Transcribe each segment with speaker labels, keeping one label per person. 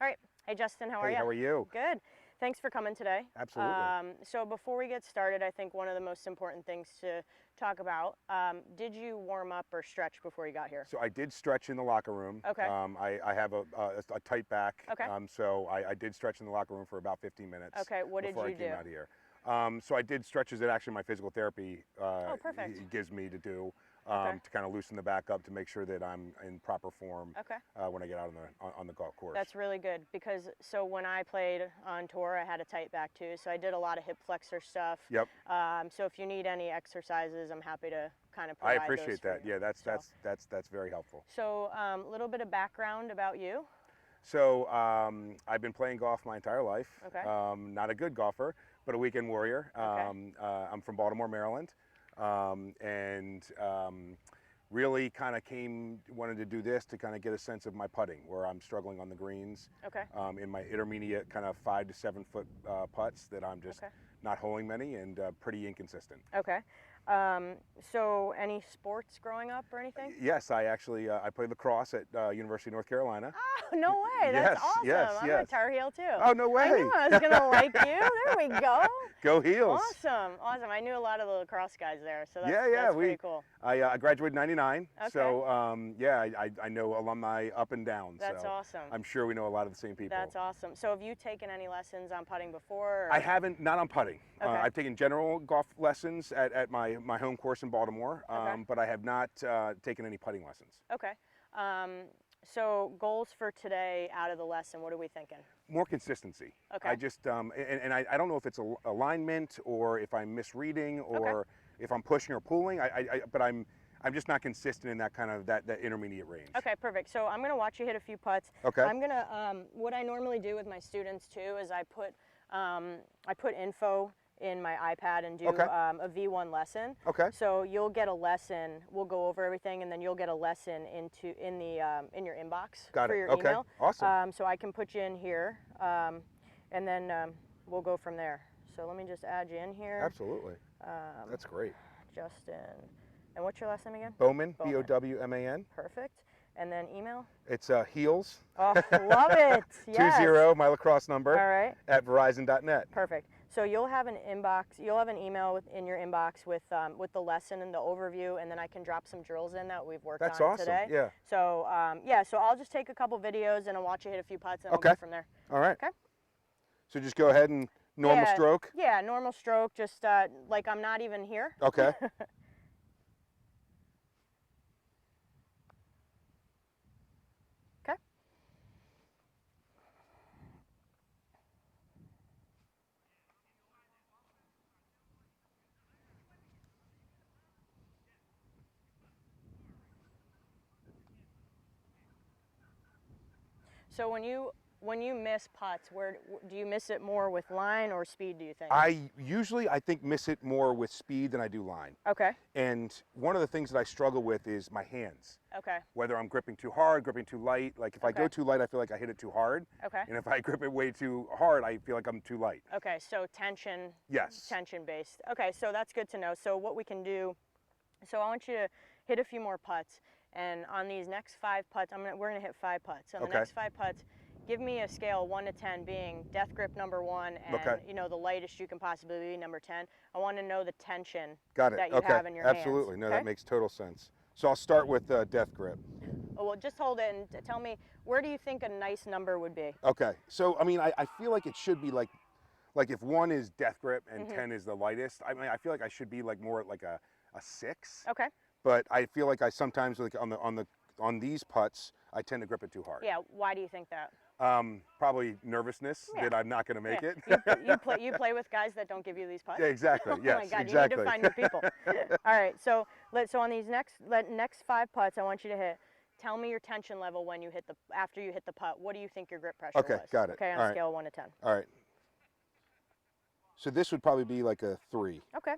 Speaker 1: All right. Hey, Justin, how are you?
Speaker 2: Hey, how are you?
Speaker 1: Good. Thanks for coming today.
Speaker 2: Absolutely.
Speaker 1: So before we get started, I think one of the most important things to talk about, did you warm up or stretch before you got here?
Speaker 2: So I did stretch in the locker room.
Speaker 1: Okay.
Speaker 2: I have a tight back.
Speaker 1: Okay.
Speaker 2: So I did stretch in the locker room for about 15 minutes.
Speaker 1: Okay. What did
Speaker 2: before
Speaker 1: you
Speaker 2: I came
Speaker 1: do?
Speaker 2: out here. So I did stretches that actually my physical therapy
Speaker 1: Oh, perfect.
Speaker 2: gives me to do
Speaker 1: Okay.
Speaker 2: to kind of loosen the back up to make sure that I'm in proper form
Speaker 1: Okay.
Speaker 2: when I get out on the golf course.
Speaker 1: That's really good because so when I played on tour, I had a tight back too. So I did a lot of hip flexor stuff.
Speaker 2: Yep.
Speaker 1: So if you need any exercises, I'm happy to kind of provide
Speaker 2: I appreciate
Speaker 1: those
Speaker 2: that.
Speaker 1: for you.
Speaker 2: Yeah, that's very helpful.
Speaker 1: So a little bit of background about you.
Speaker 2: So I've been playing golf my entire life.
Speaker 1: Okay.
Speaker 2: Not a good golfer, but a weekend warrior.
Speaker 1: Okay.
Speaker 2: I'm from Baltimore, Maryland, and really kind of wanted to do this to kind of get a sense of my putting, where I'm struggling on the greens.
Speaker 1: Okay.
Speaker 2: In my intermediate kind of 5 to 7 foot putts that I'm just not holing many and pretty inconsistent.
Speaker 1: Okay. So any sports growing up or anything?
Speaker 2: Yes, I actually I played lacrosse at University of North Carolina.
Speaker 1: Oh, no way. That's awesome.
Speaker 2: Yes,
Speaker 1: I'm
Speaker 2: yes.
Speaker 1: a Tar Heel too.
Speaker 2: Oh, no way.
Speaker 1: I knew I was going to like you. There we go.
Speaker 2: Go Heels.
Speaker 1: Awesome. Awesome. I knew a lot of the lacrosse guys there, so that's,
Speaker 2: Yeah,
Speaker 1: that's pretty cool.
Speaker 2: I graduated in '99,
Speaker 1: Okay.
Speaker 2: So yeah, I know alumni up and down.
Speaker 1: That's
Speaker 2: so
Speaker 1: awesome.
Speaker 2: I'm sure we know a lot of the same people.
Speaker 1: That's awesome. So have you taken any lessons on putting before? Or?
Speaker 2: I haven't, not on putting.
Speaker 1: Okay.
Speaker 2: I've taken general golf lessons at my home course in Baltimore,
Speaker 1: Okay.
Speaker 2: but I have not taken any putting lessons.
Speaker 1: Okay. So goals for today out of the lesson, what are we thinking?
Speaker 2: More consistency.
Speaker 1: Okay.
Speaker 2: I just, and I don't know if it's alignment or if I'm misreading or if I'm pushing or pulling, but I'm just not consistent in that kind of that intermediate range.
Speaker 1: Okay, perfect. So I'm going to watch you hit a few putts.
Speaker 2: Okay.
Speaker 1: I'm going to, what I normally do with my students too is I put info in my iPad and do a V1 lesson.
Speaker 2: Okay.
Speaker 1: So you'll get a lesson. We'll go over everything, and then you'll get a lesson in your inbox
Speaker 2: Got
Speaker 1: for
Speaker 2: it.
Speaker 1: your
Speaker 2: Okay.
Speaker 1: email.
Speaker 2: Awesome.
Speaker 1: So I can put you in here, and then we'll go from there. So let me just add you in here.
Speaker 2: Absolutely. That's great.
Speaker 1: Justin. And what's your last name again?
Speaker 2: Bowman,
Speaker 1: Bowman.
Speaker 2: Bowman.
Speaker 1: Perfect. And then email?
Speaker 2: It's Heels.
Speaker 1: Oh, love it. Yes.
Speaker 2: 20, my lacrosse number.
Speaker 1: All right.
Speaker 2: At Verizon.net.
Speaker 1: Perfect. So you'll have an inbox. You'll have an email in your inbox with the lesson and the overview, and then I can drop some drills in that we've worked
Speaker 2: That's
Speaker 1: on
Speaker 2: awesome.
Speaker 1: today.
Speaker 2: Yeah.
Speaker 1: So yeah. So I'll just take a couple videos and I'll watch you hit a few putts, and we'll go from there.
Speaker 2: All right.
Speaker 1: Okay.
Speaker 2: So just go ahead and normal stroke.
Speaker 1: Yeah, normal stroke. Just like I'm not even here.
Speaker 2: Okay.
Speaker 1: Okay. So when you miss putts, where do you miss it more with line or speed, do you think?
Speaker 2: I usually think miss it more with speed than I do line.
Speaker 1: Okay.
Speaker 2: And one of the things that I struggle with is my hands.
Speaker 1: Okay.
Speaker 2: Whether I'm gripping too hard, gripping too light. Like if I go too light, I feel like I hit it too hard.
Speaker 1: Okay.
Speaker 2: And if I grip it way too hard, I feel like I'm too light.
Speaker 1: Okay, so tension.
Speaker 2: Yes.
Speaker 1: Tension based. Okay, so that's good to know. So what we can do, so I want you to hit a few more putts, and on these next 5 putts, we're gonna hit 5 putts. On the next 5 putts, give me a scale 1 to 10, being death grip number 1 and you know the lightest you can possibly be number 10. I want to know the tension that you have in your hands.
Speaker 2: Absolutely. No, that makes total sense. So I'll start with death grip.
Speaker 1: Oh, well, just hold it and tell me, where do you think a nice number would be?
Speaker 2: Okay. So I mean, I feel like it should be like if 1 is death grip and 10 is the lightest. I mean, I feel like I should be like more like a 6.
Speaker 1: Okay.
Speaker 2: But I feel like I sometimes like on these putts I tend to grip it too hard.
Speaker 1: Yeah. Why do you think that?
Speaker 2: Probably nervousness that I'm not going to make it.
Speaker 1: You play with guys that don't give you these putts?
Speaker 2: Yeah, exactly. Yes,
Speaker 1: oh my God,
Speaker 2: exactly.
Speaker 1: You need to find new people. All right, so on these next 5 putts, I want you to hit. Tell me your tension level when you after you hit the putt. What do you think your grip pressure was?
Speaker 2: Okay, got it.
Speaker 1: Okay, on a scale of 1 to 10.
Speaker 2: All right. So this would probably be like a 3.
Speaker 1: Okay.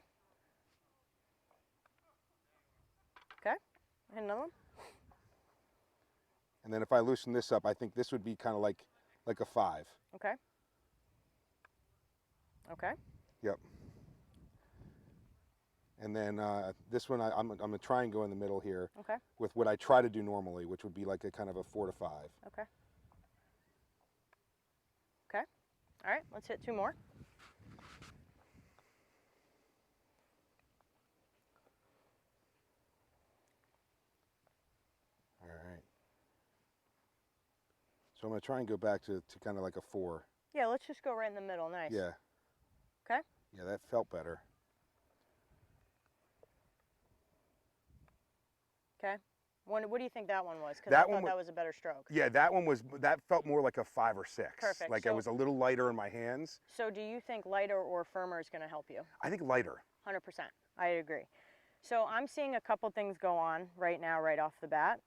Speaker 1: Okay. And another one.
Speaker 2: And then if I loosen this up, I think this would be kind of like a 5.
Speaker 1: Okay. Okay.
Speaker 2: Yep. And then this one, I'm going to try and go in the middle here.
Speaker 1: Okay.
Speaker 2: With what I try to do normally, which would be like a kind of a 4 to 5.
Speaker 1: Okay. All right, let's hit 2 more.
Speaker 2: All right. So I'm going to try and go back to kind of like a 4.
Speaker 1: Yeah, let's just go right in the middle. Nice.
Speaker 2: Yeah.
Speaker 1: Okay.
Speaker 2: Yeah, that felt better.
Speaker 1: Okay. What do you think that one was? Because I thought that was a better stroke.
Speaker 2: Yeah, that felt more like a 5 or 6.
Speaker 1: Perfect.
Speaker 2: Like it was a little lighter in my hands.
Speaker 1: So do you think lighter or firmer is going to help you?
Speaker 2: I think lighter.
Speaker 1: 100%. I agree. So I'm seeing a couple things go on right now, right off the bat.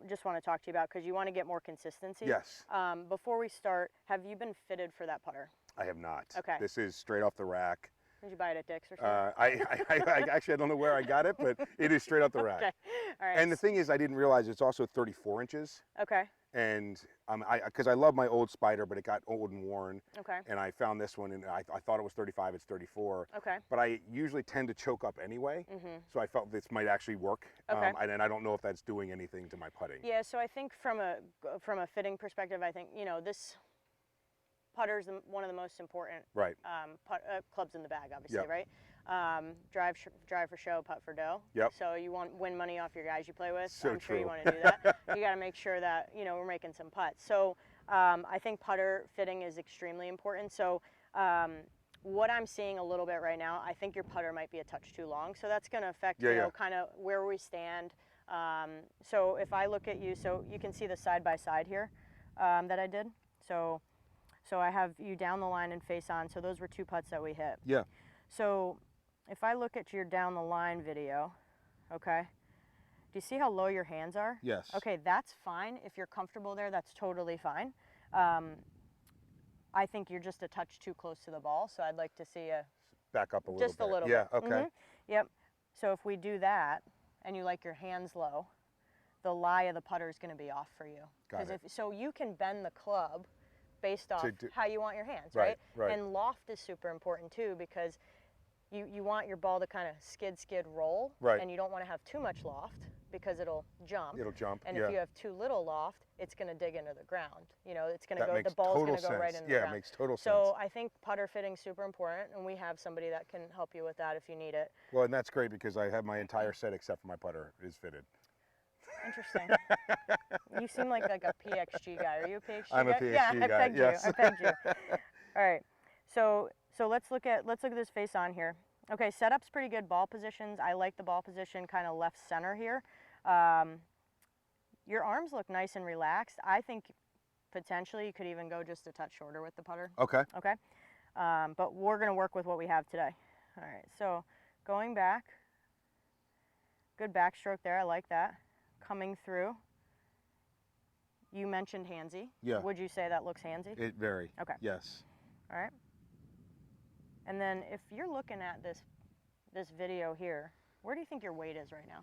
Speaker 1: Just want to talk to you about because you want to get more consistency.
Speaker 2: Yes.
Speaker 1: Before we start, have you been fitted for that putter?
Speaker 2: I have not.
Speaker 1: Okay.
Speaker 2: This is straight off the rack.
Speaker 1: Did you buy it at Dick's or something?
Speaker 2: I actually, I don't know where I got it, but it is straight off the rack.
Speaker 1: Okay. All right.
Speaker 2: And the thing is, I didn't realize it's also 34 inches.
Speaker 1: Okay.
Speaker 2: And because I love my old Spider, but it got old and worn.
Speaker 1: Okay.
Speaker 2: And I found this one, and I thought it was 35. It's 34.
Speaker 1: Okay.
Speaker 2: But I usually tend to choke up anyway. So I felt this might actually work.
Speaker 1: Okay.
Speaker 2: And I don't know if that's doing anything to my putting.
Speaker 1: Yeah. So I think from a fitting perspective, I think this putter's one of the most important clubs in the bag, obviously,
Speaker 2: Yep.
Speaker 1: right? Drive for show, putt for dough.
Speaker 2: Yep.
Speaker 1: So you want win money off your guys you play with.
Speaker 2: So
Speaker 1: I'm
Speaker 2: true.
Speaker 1: sure you want to do that. You got to make sure that we're making some putts. So I think putter fitting is extremely important. So what I'm seeing a little bit right now, I think your putter might be a touch too long. So that's going to affect kind of where we stand. So if I look at you, so you can see the side by side here that I did. So I have you down the line and face on. So those were 2 putts that we hit.
Speaker 2: Yeah.
Speaker 1: So if I look at your down the line video, okay, do you see how low your hands are?
Speaker 2: Yes.
Speaker 1: Okay, that's fine. If you're comfortable there, that's totally fine. I think you're just a touch too close to the ball, so I'd like to see a
Speaker 2: back up a little bit.
Speaker 1: Just a little
Speaker 2: yeah,
Speaker 1: bit.
Speaker 2: Yeah, okay.
Speaker 1: Yep. So if we do that and you like your hands low, the lie of the putter is going to be off for you.
Speaker 2: Got it.
Speaker 1: So you can bend the club based off how you want your hands,
Speaker 2: right?
Speaker 1: Right. And loft is super important too because you want your ball to kind of skid roll,
Speaker 2: right?
Speaker 1: And you don't want to have too much loft because it'll jump.
Speaker 2: It'll jump.
Speaker 1: And
Speaker 2: yeah.
Speaker 1: if you have too little loft, it's going to dig into the ground. It's going to go. The ball's going to go right into the ground.
Speaker 2: Yeah, it makes total sense.
Speaker 1: So I think putter fitting is super important, and we have somebody that can help you with that if you need it.
Speaker 2: Well, and that's great because I have my entire set except for my putter is fitted.
Speaker 1: Interesting. You seem like a PXG guy. Are you a PXG
Speaker 2: I'm
Speaker 1: guy?
Speaker 2: a PXG
Speaker 1: yeah,
Speaker 2: guy.
Speaker 1: I pegged
Speaker 2: yes.
Speaker 1: you. I pegged you. All right. So let's look at this face on here. Okay, setup's pretty good. Ball positions. I like the ball position kind of left center here. Your arms look nice and relaxed. I think potentially you could even go just a touch shorter with the putter.
Speaker 2: Okay.
Speaker 1: Okay. But we're going to work with what we have today. All right. So going back. Good backstroke there. I like that. Coming through. You mentioned handsy.
Speaker 2: Yeah.
Speaker 1: Would you say that looks handsy?
Speaker 2: It very.
Speaker 1: Okay.
Speaker 2: Yes.
Speaker 1: All right. And then if you're looking at this video here, where do you think your weight is right now?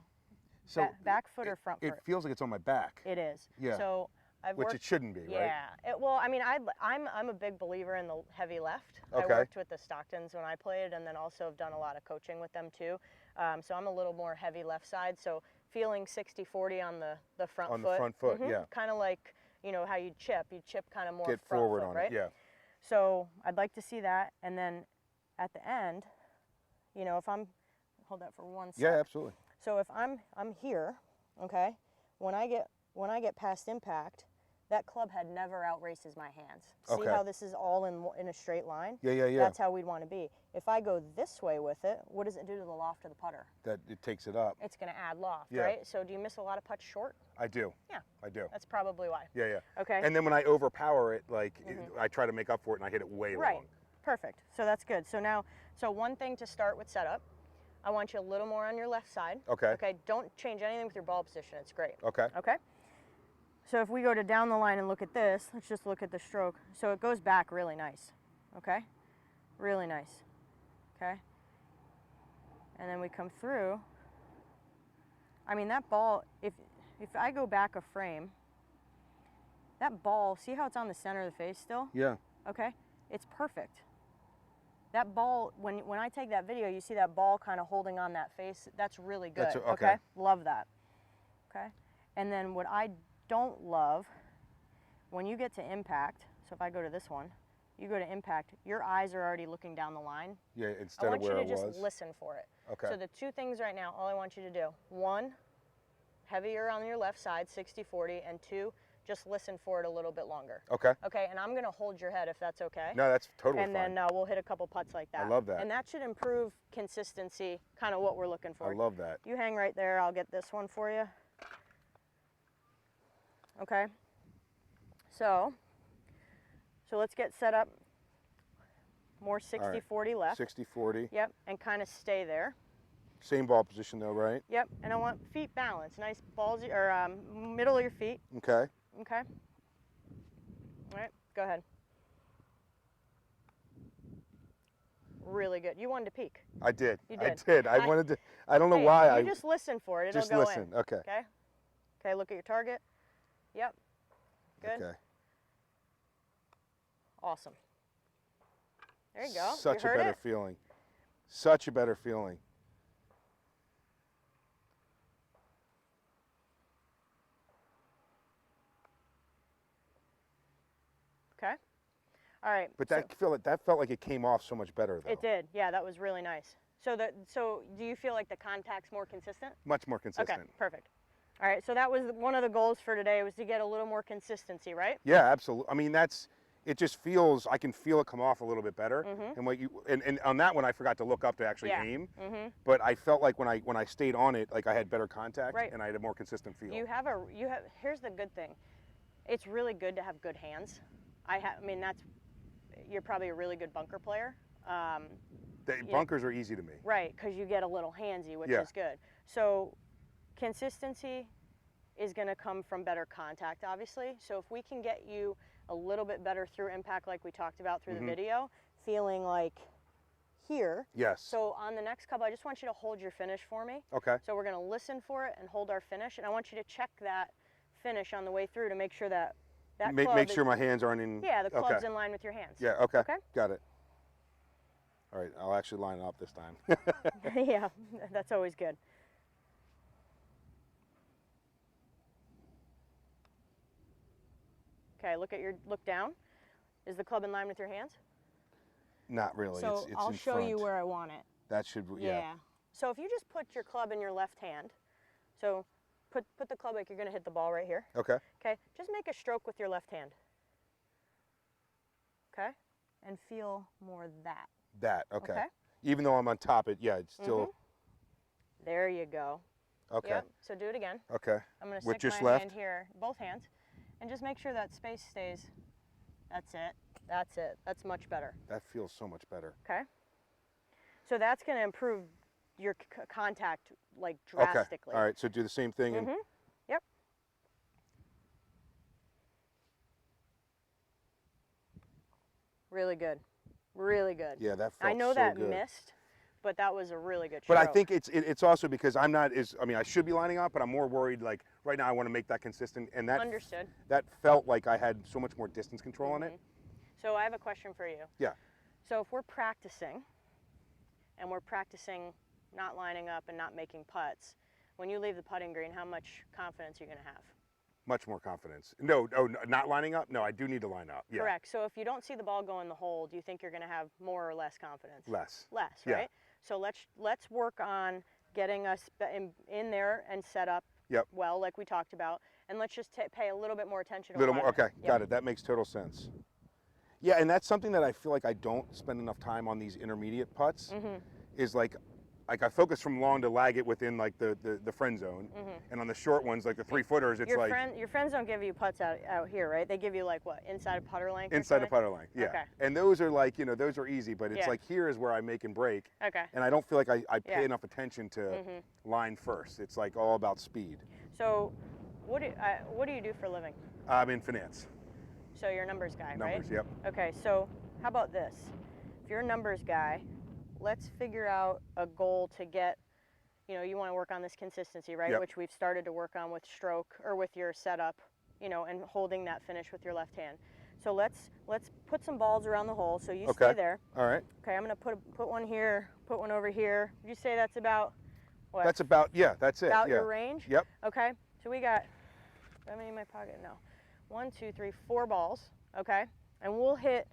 Speaker 2: So
Speaker 1: back foot or front foot?
Speaker 2: It feels like it's on my back.
Speaker 1: It is.
Speaker 2: Yeah.
Speaker 1: So
Speaker 2: Which it shouldn't be, right?
Speaker 1: Yeah. Well, I mean, I'm a big believer in the heavy left.
Speaker 2: Okay.
Speaker 1: I worked with the Stocktons when I played, and then also have done a lot of coaching with them too. So I'm a little more heavy left side. So feeling 60-40 on the front foot.
Speaker 2: On the front foot, yeah.
Speaker 1: Kind of like how you chip. You chip kind of more
Speaker 2: Get
Speaker 1: front
Speaker 2: forward
Speaker 1: foot,
Speaker 2: on
Speaker 1: right?
Speaker 2: it, yeah.
Speaker 1: So I'd like to see that, and then at the end, if I'm hold that for 1 second.
Speaker 2: Yeah, absolutely.
Speaker 1: So if I'm here, okay, when I get past impact, that club head never outraces my hands. See how this is all in a straight line?
Speaker 2: Yeah.
Speaker 1: That's how we'd want to be. If I go this way with it, what does it do to the loft of the putter?
Speaker 2: That it takes it up.
Speaker 1: It's going to add loft,
Speaker 2: Yeah.
Speaker 1: right? So do you miss a lot of putts short?
Speaker 2: I do.
Speaker 1: Yeah.
Speaker 2: I do.
Speaker 1: That's probably why.
Speaker 2: Yeah.
Speaker 1: Okay.
Speaker 2: And then when I overpower it, I try to make up for it and I hit it way
Speaker 1: Right.
Speaker 2: long.
Speaker 1: Perfect. So that's good. So one thing to start with setup, I want you a little more on your left side.
Speaker 2: Okay.
Speaker 1: Okay. Don't change anything with your ball position. It's great.
Speaker 2: Okay.
Speaker 1: Okay. So if we go to down the line and look at this, let's just look at the stroke. So it goes back really nice. Okay. Really nice. Okay. And then we come through. I mean, that ball, if I go back a frame, that ball, see how it's on the center of the face still?
Speaker 2: Yeah.
Speaker 1: Okay. It's perfect. That ball, when I take that video, you see that ball kind of holding on that face. That's really good.
Speaker 2: That's okay.
Speaker 1: Love that. Okay. And then what I don't love, when you get to impact, so if I go to this one, you go to impact, your eyes are already looking down the line.
Speaker 2: Yeah, instead of where
Speaker 1: I
Speaker 2: it
Speaker 1: want you to
Speaker 2: was.
Speaker 1: just listen for it.
Speaker 2: Okay.
Speaker 1: So the two things right now, all I want you to do, one, heavier on your left side, 60-40, and two, just listen for it a little bit longer.
Speaker 2: Okay.
Speaker 1: Okay, and I'm going to hold your head if that's okay.
Speaker 2: No, that's totally
Speaker 1: fine. And then we'll hit a couple putts like that.
Speaker 2: I love that.
Speaker 1: And that should improve consistency, kind of what we're looking for.
Speaker 2: I love that.
Speaker 1: You hang right there. I'll get this one for you. Okay. So let's get set up. More 60-40 left.
Speaker 2: 60-40.
Speaker 1: Yep, and kind of stay there.
Speaker 2: Same ball position though, right?
Speaker 1: Yep, and I want feet balance. Nice balls, or middle of your feet.
Speaker 2: Okay.
Speaker 1: Okay. All right, go ahead. Really good. You wanted to peek.
Speaker 2: I did.
Speaker 1: You did.
Speaker 2: I did. I wanted to. I don't know why.
Speaker 1: You just listen for it. It'll
Speaker 2: just
Speaker 1: go
Speaker 2: listen.
Speaker 1: in.
Speaker 2: Okay.
Speaker 1: Okay. Okay. Look at your target. Yep. Good.
Speaker 2: Okay.
Speaker 1: Awesome. There you go.
Speaker 2: Such
Speaker 1: you
Speaker 2: a
Speaker 1: heard
Speaker 2: better
Speaker 1: it?
Speaker 2: feeling. Such a better feeling.
Speaker 1: Okay. All right.
Speaker 2: But that felt like it came off so much better though.
Speaker 1: It did. Yeah, that was really nice. So do you feel like the contact's more consistent?
Speaker 2: Much more consistent.
Speaker 1: Okay, perfect. All right, so that was one of the goals for today, was to get a little more consistency, right?
Speaker 2: Yeah, absolutely. I mean, it just feels, I can feel it come off a little bit better. And on that one, I forgot to look up to actually aim. But I felt like when I stayed on it, like I had better contact,
Speaker 1: right,
Speaker 2: and I had a more consistent feel.
Speaker 1: Here's the good thing. It's really good to have good hands. You're probably a really good bunker player.
Speaker 2: Bunkers are easy to me.
Speaker 1: Right, because you get a little handsy, which is good. So consistency is going to come from better contact, obviously. So if we can get you a little bit better through impact, like we talked about through the video, feeling like here.
Speaker 2: Yes.
Speaker 1: So on the next couple, I just want you to hold your finish for me.
Speaker 2: Okay.
Speaker 1: So we're going to listen for it and hold our finish, and I want you to check that finish on the way through to make sure that
Speaker 2: make sure my hands aren't in.
Speaker 1: Yeah, the club's in line with your hands.
Speaker 2: Yeah. Okay.
Speaker 1: Okay.
Speaker 2: Got it. All right, I'll actually line it up this time.
Speaker 1: Yeah, that's always good. Okay, look down. Is the club in line with your hands?
Speaker 2: Not really.
Speaker 1: So
Speaker 2: it's
Speaker 1: I'll
Speaker 2: in
Speaker 1: show
Speaker 2: front.
Speaker 1: you where I want it.
Speaker 2: That should, yeah.
Speaker 1: So if you just put your club in your left hand, so put the club like you're going to hit the ball right here.
Speaker 2: Okay.
Speaker 1: Okay, just make a stroke with your left hand. Okay, and feel more that.
Speaker 2: That, okay.
Speaker 1: Okay.
Speaker 2: Even though I'm on top, it's still.
Speaker 1: There you go.
Speaker 2: Okay.
Speaker 1: Yep. So do it again.
Speaker 2: Okay.
Speaker 1: I'm going to
Speaker 2: With
Speaker 1: stick
Speaker 2: just
Speaker 1: my
Speaker 2: left?
Speaker 1: hand here, both hands, and just make sure that space stays. That's it. That's it. That's much better.
Speaker 2: That feels so much better.
Speaker 1: Okay. So that's going to improve your contact like drastically.
Speaker 2: Okay. All right. So do the same thing. And
Speaker 1: Yep. Really good. Really good.
Speaker 2: Yeah, that felt
Speaker 1: I know
Speaker 2: so
Speaker 1: that
Speaker 2: good.
Speaker 1: missed, but that was a really good
Speaker 2: But
Speaker 1: stroke.
Speaker 2: I think it's also because I'm not as, I should be lining up, but I'm more worried, like, right now I want to make that consistent. And that
Speaker 1: Understood.
Speaker 2: That felt like I had so much more distance control on it.
Speaker 1: So I have a question for you.
Speaker 2: Yeah.
Speaker 1: So if we're practicing, and we're practicing not lining up and not making putts, when you leave the putting green, how much confidence are you going to have?
Speaker 2: Much more confidence. No, not lining up? No, I do need to line up. Yeah.
Speaker 1: Correct. So if you don't see the ball go in the hole, do you think you're going to have more or less confidence?
Speaker 2: Less.
Speaker 1: Less,
Speaker 2: Yeah.
Speaker 1: right? So let's work on getting us in there and set up well, like we talked about, and let's just pay a little bit more attention to
Speaker 2: more. Okay, got it. That makes total sense. Yeah, and that's something that I feel like I don't spend enough time on these intermediate putts. Is like I focus from long to lag it within like the friend zone, and on the short ones, like the 3-footers, it's
Speaker 1: your friends don't give you putts out here, right? They give you like what, inside of putter length?
Speaker 2: Inside of putter length, yeah.
Speaker 1: Okay.
Speaker 2: And those are like, those are easy, but it's like here is where I make and break.
Speaker 1: Okay.
Speaker 2: And I don't feel like I pay enough attention to line first. It's like all about speed.
Speaker 1: So, what do you do for a living?
Speaker 2: I'm in finance.
Speaker 1: So you're a numbers guy, right?
Speaker 2: Numbers, yep.
Speaker 1: Okay, so how about this? If you're a numbers guy, let's figure out a goal to get, you want to work on this consistency, right?
Speaker 2: Yep.
Speaker 1: Which we've started to work on with stroke or with your setup, and holding that finish with your left hand. So let's put some balls around the hole. So you stay there.
Speaker 2: All right.
Speaker 1: Okay, I'm gonna put one here, put one over here. Would you say that's about what?
Speaker 2: That's about, that's it.
Speaker 1: About your range?
Speaker 2: Yep.
Speaker 1: Okay, so we got, how many in my pocket? No. 1, 2, 3, 4 balls, okay? And we'll hit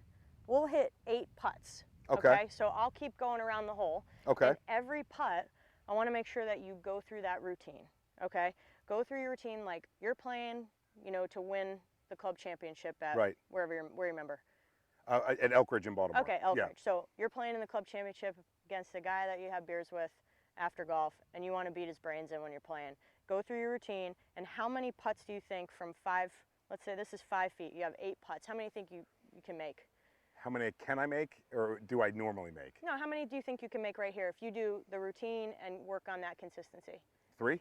Speaker 1: we'll hit 8 putts.
Speaker 2: Okay.
Speaker 1: So I'll keep going around the hole.
Speaker 2: Okay.
Speaker 1: And every putt, I want to make sure that you go through that routine. Okay. Go through your routine like you're playing, you know, to win the club championship at where you member.
Speaker 2: At Elk Ridge in Baltimore.
Speaker 1: Okay, Elk Ridge. So you're playing in the club championship against a guy that you have beers with after golf, and you want to beat his brains in when you're playing. Go through your routine, and how many putts do you think from 5, let's say this is 5 feet, you have 8 putts, how many do you think you can make?
Speaker 2: How many can I make, or do I normally make?
Speaker 1: No, how many do you think you can make right here if you do the routine and work on that consistency?
Speaker 2: 3?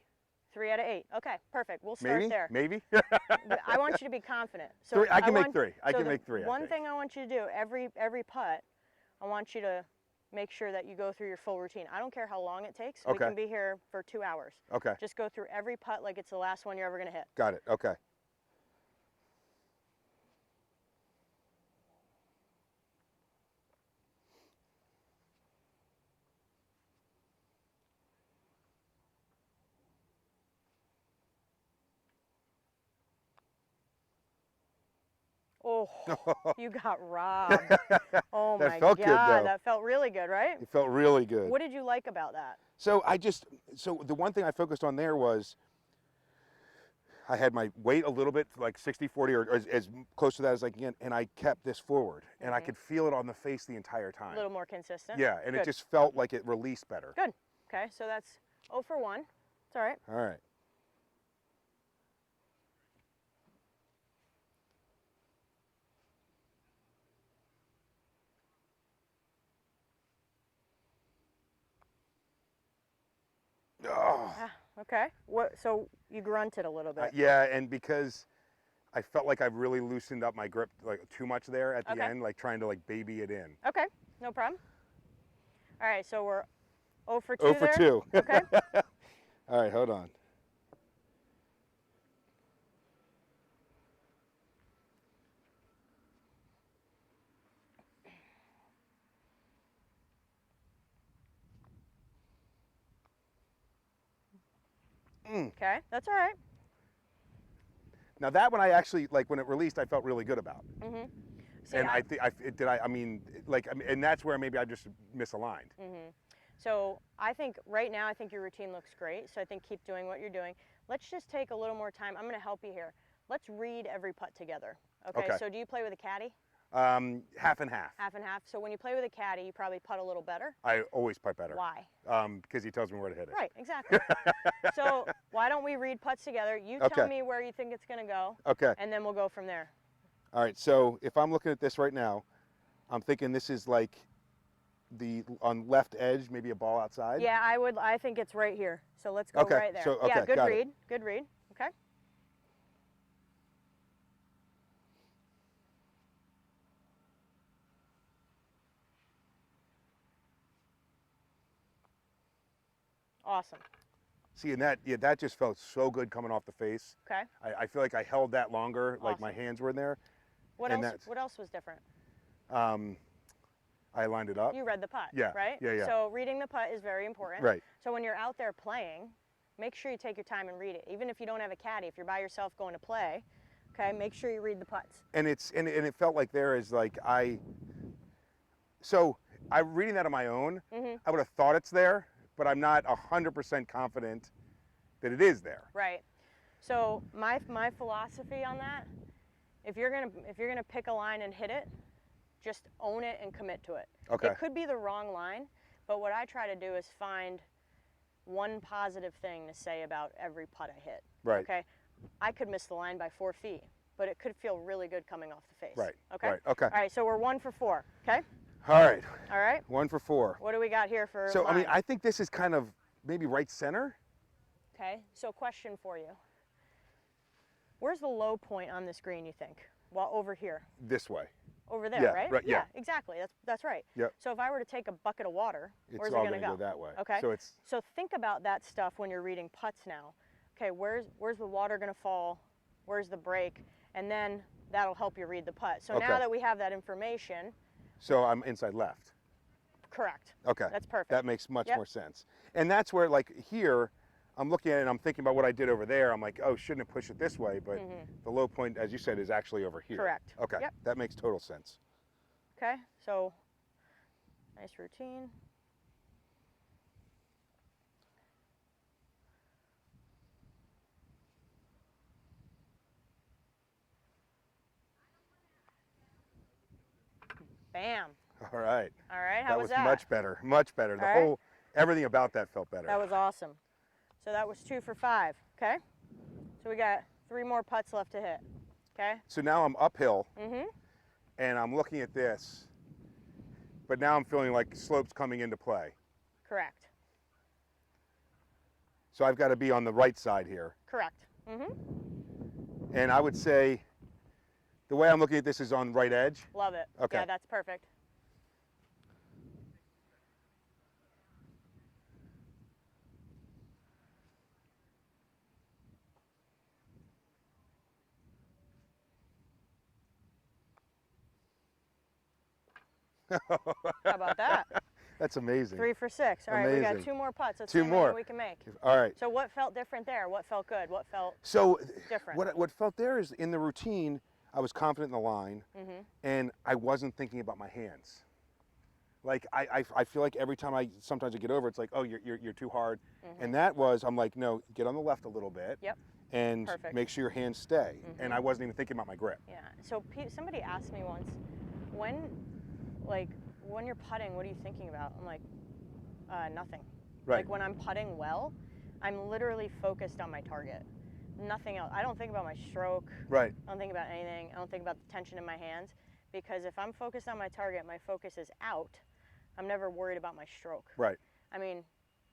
Speaker 1: 3 out of 8. Okay, perfect. We'll start there.
Speaker 2: Maybe.
Speaker 1: I want you to be confident. So
Speaker 2: 3. I can make 3. I can make 3.
Speaker 1: One thing I want you to do every putt, I want you to make sure that you go through your full routine. I don't care how long it takes.
Speaker 2: Okay.
Speaker 1: We can be here for 2 hours.
Speaker 2: Okay.
Speaker 1: Just go through every putt like it's the last one you're ever going to hit.
Speaker 2: Got it. Okay.
Speaker 1: Oh, you got robbed. Oh my
Speaker 2: That felt
Speaker 1: God,
Speaker 2: good, though.
Speaker 1: that felt really good, right?
Speaker 2: It felt really good.
Speaker 1: What did you like about that?
Speaker 2: So the one thing I focused on there was I had my weight a little bit, like 60-40 or as close to that as I can, and I kept this forward. And I could feel it on the face the entire time.
Speaker 1: A little more consistent?
Speaker 2: Yeah, and it just felt like it released better.
Speaker 1: Good. Okay, so that's 0 for 1. It's all right.
Speaker 2: All right. Oh.
Speaker 1: Okay. So you grunted a little bit.
Speaker 2: Yeah, and because I felt like I really loosened up my grip like too much there at the end, like trying to like baby it in.
Speaker 1: Okay, no problem. All right, so we're 0 for 2
Speaker 2: 0 for 2.
Speaker 1: Okay.
Speaker 2: All right, hold on.
Speaker 1: Okay, that's all right.
Speaker 2: Now that one I actually, like when it released, I felt really good about.
Speaker 1: Mm-hmm. See,
Speaker 2: And and that's where maybe I just misaligned.
Speaker 1: Mm-hmm. So I think right now, I think your routine looks great. So I think keep doing what you're doing. Let's just take a little more time. I'm going to help you here. Let's read every putt together. Okay. So do you play with a caddy?
Speaker 2: Half and half.
Speaker 1: Half and half. So when you play with a caddy, you probably putt a little better.
Speaker 2: I always putt better.
Speaker 1: Why?
Speaker 2: Because he tells me where to hit it.
Speaker 1: Right, exactly. So why don't we read putts together? You tell me where you think it's going to go.
Speaker 2: Okay.
Speaker 1: And then we'll go from there.
Speaker 2: All right. So if I'm looking at this right now, I'm thinking this is like on left edge, maybe a ball outside.
Speaker 1: Yeah, I think it's right here. So let's go right there.
Speaker 2: So,
Speaker 1: yeah, good
Speaker 2: got
Speaker 1: read.
Speaker 2: it.
Speaker 1: Good read. Okay. Awesome.
Speaker 2: See, and that just felt so good coming off the face.
Speaker 1: Okay.
Speaker 2: I feel like I held that longer, like my hands were in there.
Speaker 1: What else was different?
Speaker 2: I lined it up.
Speaker 1: You read the putt,
Speaker 2: Yeah.
Speaker 1: right?
Speaker 2: Yeah.
Speaker 1: So reading the putt is very important.
Speaker 2: Right.
Speaker 1: So when you're out there playing, make sure you take your time and read it. Even if you don't have a caddy, if you're by yourself going to play, okay, make sure you read the putts.
Speaker 2: And it felt like there is like I'm reading that on my own.
Speaker 1: Mm-hmm.
Speaker 2: I would have thought it's there, but I'm not 100% confident that it is there.
Speaker 1: Right. So my philosophy on that, if you're gonna pick a line and hit it, just own it and commit to it.
Speaker 2: Okay.
Speaker 1: It could be the wrong line, but what I try to do is find one positive thing to say about every putt I hit.
Speaker 2: Right.
Speaker 1: Okay. I could miss the line by 4 feet, but it could feel really good coming off the face.
Speaker 2: Right.
Speaker 1: Okay.
Speaker 2: Right. Okay.
Speaker 1: All right. So we're 1 for 4. Okay.
Speaker 2: All right.
Speaker 1: All right.
Speaker 2: 1 for 4.
Speaker 1: What do we got here for?
Speaker 2: So
Speaker 1: line?
Speaker 2: I mean, I think this is kind of maybe right center.
Speaker 1: Okay. So question for you. Where's the low point on this green, you think? Well, over here.
Speaker 2: This way.
Speaker 1: Over there,
Speaker 2: Yeah,
Speaker 1: right?
Speaker 2: right, yeah.
Speaker 1: Exactly. That's right.
Speaker 2: Yep.
Speaker 1: So if I were to take a bucket of water, where's it
Speaker 2: all
Speaker 1: going to
Speaker 2: go that way.
Speaker 1: Okay.
Speaker 2: So
Speaker 1: So think about that stuff when you're reading putts now. Okay, where's the water going to fall? Where's the break? And then that'll help you read the putt. So now that we have that information.
Speaker 2: So I'm inside left.
Speaker 1: Correct.
Speaker 2: Okay.
Speaker 1: That's perfect.
Speaker 2: That makes much more sense. And that's where, like here, I'm looking at it and I'm thinking about what I did over there. I'm like, oh, shouldn't have pushed it this way, but the low point, as you said, is actually over here.
Speaker 1: Correct.
Speaker 2: Okay.
Speaker 1: Yep.
Speaker 2: That makes total sense.
Speaker 1: Okay, so nice routine. Bam.
Speaker 2: All right.
Speaker 1: All right, how
Speaker 2: That
Speaker 1: was
Speaker 2: was
Speaker 1: that?
Speaker 2: much better, much better. The
Speaker 1: All right.
Speaker 2: whole, everything about that felt better.
Speaker 1: That was awesome. So that was 2 for 5, okay? So we got 3 more putts left to hit, okay?
Speaker 2: So now I'm uphill,
Speaker 1: Mm-hmm.
Speaker 2: and I'm looking at this, but now I'm feeling like slope's coming into play.
Speaker 1: Correct.
Speaker 2: So I've got to be on the right side here.
Speaker 1: Correct. Mm-hmm.
Speaker 2: And I would say the way I'm looking at this is on right edge.
Speaker 1: Love it.
Speaker 2: Okay.
Speaker 1: Yeah, that's perfect. How about that?
Speaker 2: That's amazing.
Speaker 1: 3 for 6. All right, we got
Speaker 2: Amazing.
Speaker 1: 2 more putts. Let's
Speaker 2: 2
Speaker 1: see how many
Speaker 2: more.
Speaker 1: we can make.
Speaker 2: All right.
Speaker 1: So what felt different there? What felt good? What felt
Speaker 2: So
Speaker 1: different?
Speaker 2: what felt there is in the routine, I was confident in the line, and I wasn't thinking about my hands. Like I feel like every time sometimes I get over, it's like, oh, you're too hard, and that was, I'm like, no, get on the left a little bit.
Speaker 1: Yep.
Speaker 2: And
Speaker 1: Perfect.
Speaker 2: make sure your hands stay. And I wasn't even thinking about my grip.
Speaker 1: Yeah. So somebody asked me once, when you're putting, what are you thinking about? I'm like, nothing.
Speaker 2: Right.
Speaker 1: Like when I'm putting well, I'm literally focused on my target. Nothing else. I don't think about my stroke.
Speaker 2: Right.
Speaker 1: I don't think about anything. I don't think about the tension in my hands, because if I'm focused on my target, my focus is out. I'm never worried about my stroke.
Speaker 2: Right.
Speaker 1: I mean,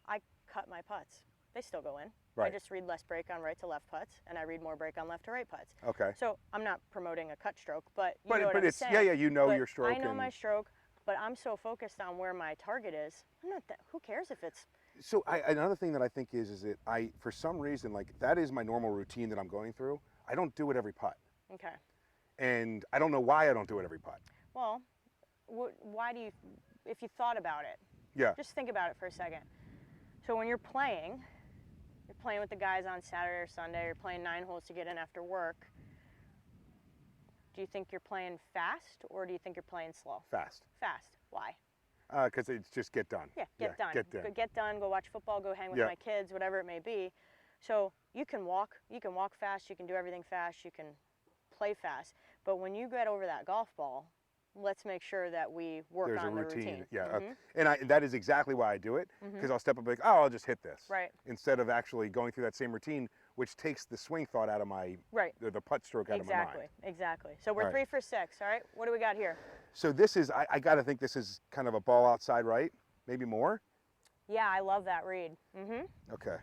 Speaker 1: I cut my putts. They still go in.
Speaker 2: Right.
Speaker 1: I just read less break on right to left putts, and I read more break on left to right putts.
Speaker 2: Okay.
Speaker 1: So I'm not promoting a cut stroke, but you know what
Speaker 2: But
Speaker 1: I'm
Speaker 2: it's
Speaker 1: saying.
Speaker 2: yeah, you know
Speaker 1: But
Speaker 2: your stroke.
Speaker 1: I know
Speaker 2: and
Speaker 1: my stroke, but I'm so focused on where my target is. I'm not that. Who cares if it's?
Speaker 2: So another thing that I think is that for some reason, like, that is my normal routine that I'm going through. I don't do it every putt.
Speaker 1: Okay.
Speaker 2: And I don't know why I don't do it every putt.
Speaker 1: Well, why do you? If you thought about it,
Speaker 2: Yeah.
Speaker 1: just think about it for a second. So when you're playing with the guys on Saturday or Sunday, you're playing 9 holes to get in after work. Do you think you're playing fast, or do you think you're playing slow?
Speaker 2: Fast.
Speaker 1: Fast. Why?
Speaker 2: Because it's just get done.
Speaker 1: Yeah, get done. Get done, go watch football, go hang with
Speaker 2: Yeah.
Speaker 1: my kids, whatever it may be. So you can walk fast, you can do everything fast, you can play fast. But when you get over that golf ball, let's make sure that we work
Speaker 2: There's
Speaker 1: on
Speaker 2: a
Speaker 1: the routine.
Speaker 2: Yeah. And that is exactly why I do it, because I'll step up and be like, oh, I'll just hit this.
Speaker 1: Right.
Speaker 2: Instead of actually going through that same routine, which takes the swing thought out of my, the putt stroke out of my mind.
Speaker 1: Exactly. So we're
Speaker 2: All right.
Speaker 1: 3 for 6, all right? What do we got here?
Speaker 2: So this is, I got to think this is kind of a ball outside right, maybe more.
Speaker 1: Yeah, I love that read.
Speaker 2: Okay.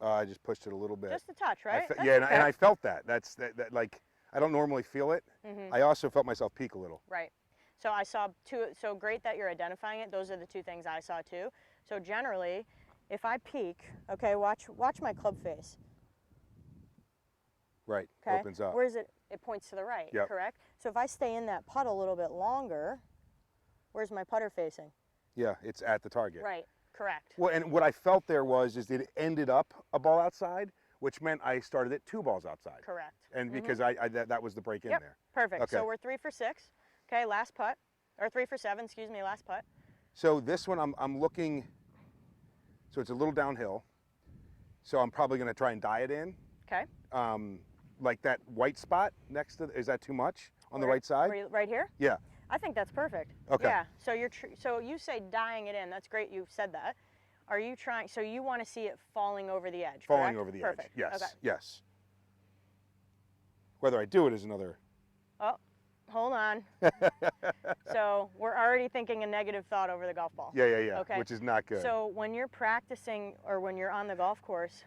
Speaker 2: I just pushed it a little bit.
Speaker 1: Just a touch, right?
Speaker 2: Yeah,
Speaker 1: okay.
Speaker 2: and I felt that. That's that, like, I don't normally feel it. I also felt myself peak a little.
Speaker 1: Right. So I saw 2, so great that you're identifying it. Those are the 2 things I saw too. So generally, if I peek, okay, watch my club face.
Speaker 2: Right,
Speaker 1: Okay.
Speaker 2: opens up.
Speaker 1: Where is it? It points to the right,
Speaker 2: Yep.
Speaker 1: correct? So if I stay in that putt a little bit longer, where's my putter facing?
Speaker 2: Yeah, it's at the target.
Speaker 1: Right, correct.
Speaker 2: Well, and what I felt there was that it ended up a ball outside, which meant I started it 2 balls outside.
Speaker 1: Correct.
Speaker 2: And because that was the break in
Speaker 1: Yep,
Speaker 2: there.
Speaker 1: perfect.
Speaker 2: Okay.
Speaker 1: So we're 3 for 6. Okay, last putt. Or 3 for 7, excuse me, last putt.
Speaker 2: So this one I'm looking, so it's a little downhill. So I'm probably going to try and die it in.
Speaker 1: Okay.
Speaker 2: Like that white spot next to, is that too much on the right side?
Speaker 1: Right here?
Speaker 2: Yeah.
Speaker 1: I think that's perfect.
Speaker 2: Okay.
Speaker 1: Yeah. So so you say dying it in. That's great. You said that. Are you trying? So you want to see it falling over the edge?
Speaker 2: Falling
Speaker 1: correct?
Speaker 2: over the
Speaker 1: Perfect.
Speaker 2: edge. Yes.
Speaker 1: Okay.
Speaker 2: Yes. Whether I do it is another.
Speaker 1: Oh, hold on. So we're already thinking a negative thought over the golf ball.
Speaker 2: Yeah.
Speaker 1: Okay.
Speaker 2: Which is not good.
Speaker 1: So when you're practicing or when you're on the golf course,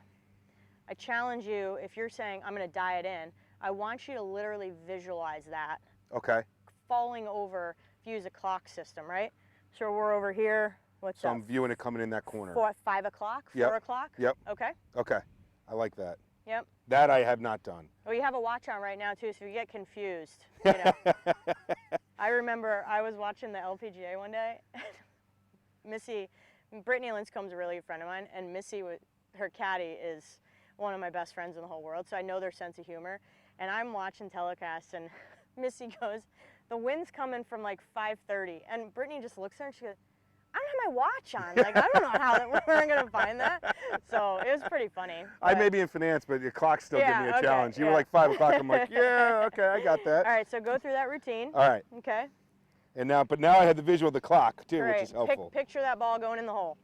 Speaker 1: I challenge you, if you're saying, I'm going to die it in, I want you to literally visualize that
Speaker 2: Okay.
Speaker 1: falling over, if you use a clock system, right? So we're over here. What's
Speaker 2: So
Speaker 1: up?
Speaker 2: I'm viewing it coming in that corner.
Speaker 1: 5 o'clock? 4
Speaker 2: Yep.
Speaker 1: o'clock?
Speaker 2: Yep.
Speaker 1: Okay.
Speaker 2: Okay. I like that.
Speaker 1: Yep.
Speaker 2: That I have not done.
Speaker 1: Well, you have a watch on right now, too, so if you get confused, you know. I remember I was watching the LPGA one day. Brittany Linscomb's a really good friend of mine, and Missy, her caddy, is one of my best friends in the whole world, so I know their sense of humor. And I'm watching telecast, and Missy goes, the wind's coming from like 5:30, and Brittany just looks at her and she goes, I don't have my watch on. Like, I don't know how we're going to find that. So it was pretty funny.
Speaker 2: I may be in finance, but your clock still gave me a challenge. You were like 5 o'clock. I'm like, yeah, okay, I got that.
Speaker 1: All right, so go through that routine.
Speaker 2: All right.
Speaker 1: Okay.
Speaker 2: And now, but now I have the visual of the clock too,
Speaker 1: All right.
Speaker 2: which is helpful.
Speaker 1: Picture that ball going in the hole.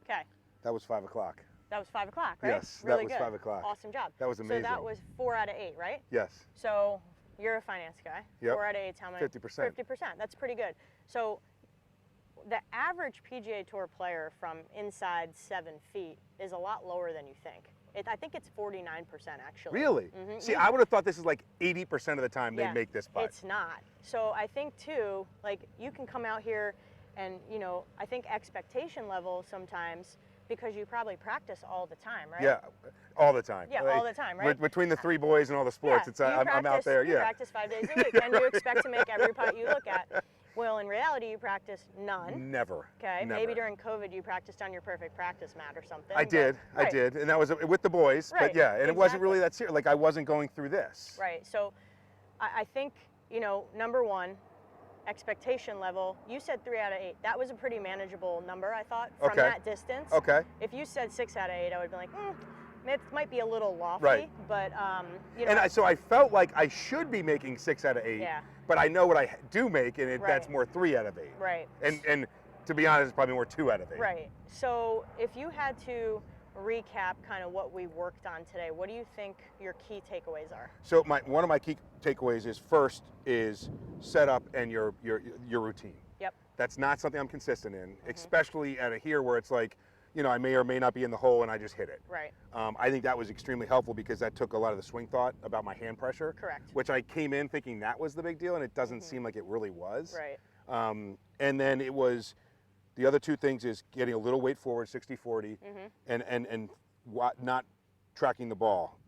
Speaker 1: Okay.
Speaker 2: That was 5 o'clock.
Speaker 1: That was 5 o'clock, right?
Speaker 2: Yes,
Speaker 1: really
Speaker 2: that was
Speaker 1: good.
Speaker 2: 5 o'clock.
Speaker 1: Awesome job.
Speaker 2: That was amazing.
Speaker 1: So that was 4 out of 8, right?
Speaker 2: Yes.
Speaker 1: So you're a finance guy.
Speaker 2: Yep.
Speaker 1: 4 out of 8 is how many?
Speaker 2: 50%.
Speaker 1: 50%. That's pretty good. So the average PGA Tour player from inside 7 feet is a lot lower than you think. I think it's 49% actually.
Speaker 2: Really?
Speaker 1: Mm-hmm.
Speaker 2: See, I would have thought this is like 80% of the time they make this putt.
Speaker 1: It's not. So I think too, like you can come out here and, you know, I think expectation level sometimes, because you probably practice all the time, right?
Speaker 2: Yeah, all the time.
Speaker 1: Yeah,
Speaker 2: like,
Speaker 1: all the time, right?
Speaker 2: Between the 3 boys and all the sports,
Speaker 1: Yeah,
Speaker 2: it's I'm out there.
Speaker 1: You practice 5 days a week, and you expect to make every putt you look at. Well, in reality, you practice none.
Speaker 2: Never.
Speaker 1: Okay.
Speaker 2: Never.
Speaker 1: Maybe during COVID, you practiced on your perfect practice mat or something.
Speaker 2: I did, and that was with the boys.
Speaker 1: Right,
Speaker 2: But yeah, and it wasn't really that serious. Like I wasn't going through this.
Speaker 1: Right. So, I think, you know, number one, expectation level. You said 3 out of 8. That was a pretty manageable number, I thought, from that distance.
Speaker 2: Okay.
Speaker 1: If you said 6 out of 8, I would be like, it might be a little lofty.
Speaker 2: Right.
Speaker 1: But you know.
Speaker 2: And so I felt like I should be making 6 out of 8.
Speaker 1: Yeah.
Speaker 2: But I know what I do make, and that's more 3 out of 8.
Speaker 1: Right.
Speaker 2: And to be honest, it's probably more 2 out of 8.
Speaker 1: Right. So if you had to recap kind of what we worked on today, what do you think your key takeaways are?
Speaker 2: So one of my key takeaways is first is setup and your routine.
Speaker 1: Yep.
Speaker 2: That's not something I'm consistent in, especially at here where it's like, you know, I may or may not be in the hole and I just hit it.
Speaker 1: Right.
Speaker 2: I think that was extremely helpful because that took a lot of the swing thought about my hand pressure.
Speaker 1: Correct.
Speaker 2: Which I came in thinking that was the big deal, and it doesn't seem like it really was.
Speaker 1: Right.
Speaker 2: And then it was, the other 2 things is getting a little weight forward, 60-40, and not tracking the ball,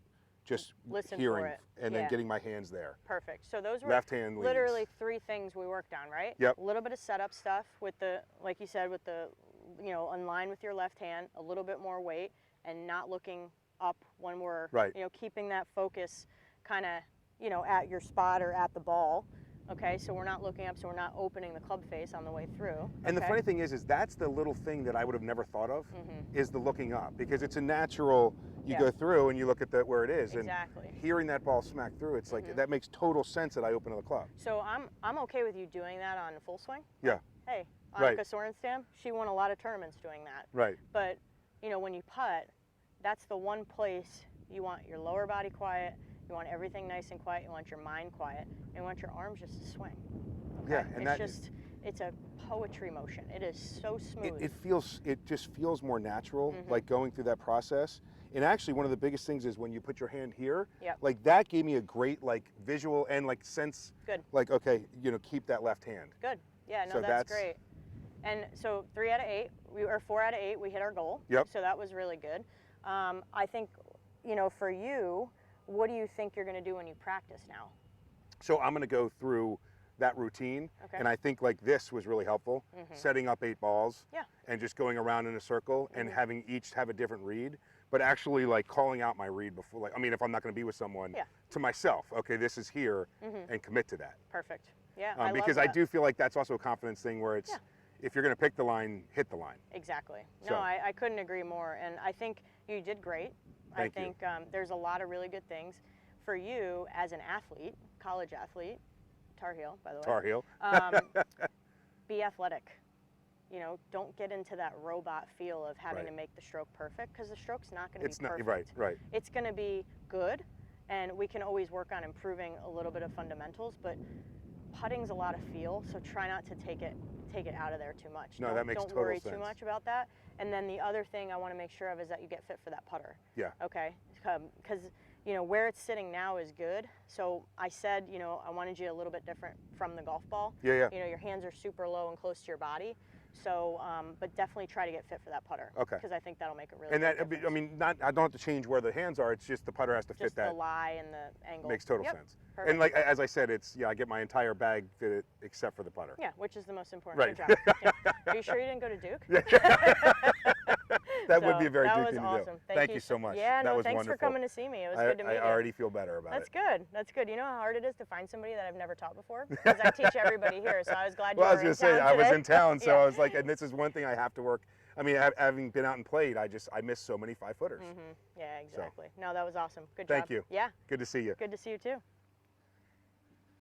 Speaker 2: just
Speaker 1: Listen
Speaker 2: hearing
Speaker 1: for it.
Speaker 2: and then getting my hands there.
Speaker 1: Perfect. So those were
Speaker 2: Left hand leads.
Speaker 1: literally 3 things we worked on, right?
Speaker 2: Yep.
Speaker 1: A little bit of setup stuff with the, like you said, with the, you know, in line with your left hand, a little bit more weight, and not looking up when we're, you know, keeping that focus kind of, you know, at your spot or at the ball. Okay, so we're not looking up, so we're not opening the club face on the way through.
Speaker 2: And the funny thing is that's the little thing that I would have never thought of, is the looking up, because it's a natural, you go through and you look at where it is,
Speaker 1: exactly.
Speaker 2: And hearing that ball smack through, it's like, that makes total sense that I open the club.
Speaker 1: So I'm okay with you doing that on full swing.
Speaker 2: Yeah.
Speaker 1: Hey, Annika Sorenstam, she won a lot of tournaments doing that.
Speaker 2: Right.
Speaker 1: But, you know, when you putt, that's the one place you want your lower body quiet, you want everything nice and quiet, you want your mind quiet, and you want your arms just to swing. Okay?
Speaker 2: Yeah, and
Speaker 1: it's a poetry motion. It is so smooth.
Speaker 2: It just feels more natural, like going through that process. And actually, one of the biggest things is when you put your hand here, like that gave me a great like visual and like sense. Good. Like, okay, you know, keep that left hand.
Speaker 1: Good. Yeah, no, so that's great. And so 3 out of 8, 4 out of 8, we hit our goal.
Speaker 2: Yep.
Speaker 1: So that was really good. I think, you know, for you, what do you think you're going to do when you practice now?
Speaker 2: So I'm going to go through that routine, and I think like this was really helpful, setting up 8 balls, and just going around in a circle and having each have a different read, but actually like calling out my read before, like, I mean, if I'm not going to be with someone, to myself, okay, this is here, and commit to that.
Speaker 1: Perfect. Yeah,
Speaker 2: because I do feel like that's also a confidence thing where it's, if you're going to pick the line, hit the line.
Speaker 1: Exactly. No, I couldn't agree more, and I think you did great. I think there's a lot of really good things for you as an athlete, college athlete, Tar Heel, by the way.
Speaker 2: Tar Heel.
Speaker 1: Be athletic. You know, don't get into that robot feel of having to make the stroke perfect, because the stroke's not going to be perfect.
Speaker 2: Right.
Speaker 1: It's going to be good, and we can always work on improving a little bit of fundamentals, but putting's a lot of feel, so try not to take it out of there too much.
Speaker 2: No, that makes total sense.
Speaker 1: Don't worry too much about that. And then the other thing I want to make sure of is that you get fit for that putter.
Speaker 2: Yeah.
Speaker 1: Okay. Because you know where it's sitting now is good. So I said, you know, I wanted you a little bit different from the golf ball.
Speaker 2: Yeah.
Speaker 1: You know, your hands are super low and close to your body. So, but definitely try to get fit for that putter.
Speaker 2: Okay.
Speaker 1: Because I think that'll make a really
Speaker 2: And
Speaker 1: big
Speaker 2: that,
Speaker 1: difference.
Speaker 2: I mean, I don't have to change where the hands are. It's just the putter has to fit
Speaker 1: Just
Speaker 2: that.
Speaker 1: the lie and the angle.
Speaker 2: Makes total
Speaker 1: Yep.
Speaker 2: sense.
Speaker 1: Perfect.
Speaker 2: And like as I said, it's I get my entire bag fitted except for the putter.
Speaker 1: Yeah, which is the most important.
Speaker 2: Right.
Speaker 1: Good job. Yeah. Are you sure you didn't go to Duke?
Speaker 2: That would be a very
Speaker 1: that
Speaker 2: Duke
Speaker 1: was
Speaker 2: thing
Speaker 1: awesome.
Speaker 2: to do.
Speaker 1: Thank
Speaker 2: you so much.
Speaker 1: Yeah,
Speaker 2: that
Speaker 1: no,
Speaker 2: was
Speaker 1: thanks
Speaker 2: wonderful.
Speaker 1: for coming to see me. It was good to meet you.
Speaker 2: I already feel better about
Speaker 1: That's
Speaker 2: it.
Speaker 1: good. That's good. You know how hard it is to find somebody that I've never taught before? Because I teach everybody here, so I was glad you
Speaker 2: Well, I
Speaker 1: were
Speaker 2: was
Speaker 1: in
Speaker 2: going to
Speaker 1: town
Speaker 2: say, I was
Speaker 1: today.
Speaker 2: in town, so
Speaker 1: Yeah.
Speaker 2: I was like, and this is one thing I have to work. I mean, having been out and played, I miss so many 5-footers.
Speaker 1: Yeah, exactly. No, that was awesome. Good job.
Speaker 2: Thank you.
Speaker 1: Yeah.
Speaker 2: Good to see you.
Speaker 1: Good to see you too.